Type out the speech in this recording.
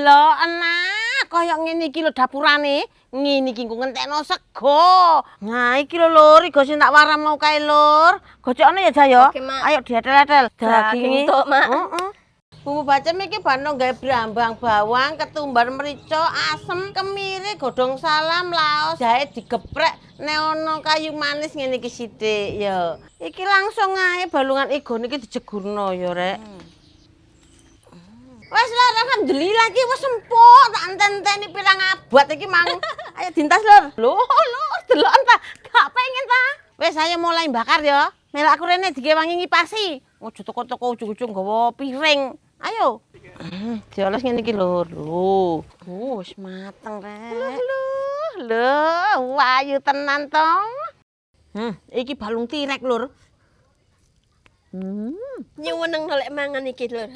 Lho, enak. Kaya ngene iki lho dapurane. Ngene iki engko ngentekno sego. Nah, iki lho Lur, igo sing tak waram mau kae Lur. Gocokne ya, Jayo. Oke, Mak. Ayo dietel-etel Daging tok, Mak. Heeh. Bumbu bacem iki bano gawe brambang, bawang, ketumbar merica, asem, kemiri, godhong salam, laos, jahe digeprek, nek ana kayu manis ngene iki sithik ya. Iki langsung ae balungan igon iki dijegurno ya, Rek. Wes Lur, alhamdulillah iki wis empuk, tak enten-enteni pirang abad iki mang. Ayo dintas Lur. Lur, deloken ta? Gak pengen ta? Wes ayo mulai bakar ya. Melok aku rene digewangi ngipasi. Ojo toko-toko ujug-ujug nggawa piring. Ayo. Dioles ngene iki Lur. Lho. Wis mateng Rek. Lho, wayu tenan tong. Iki balung tirek Lur. Nyuweneng lek mangan iki, Lur.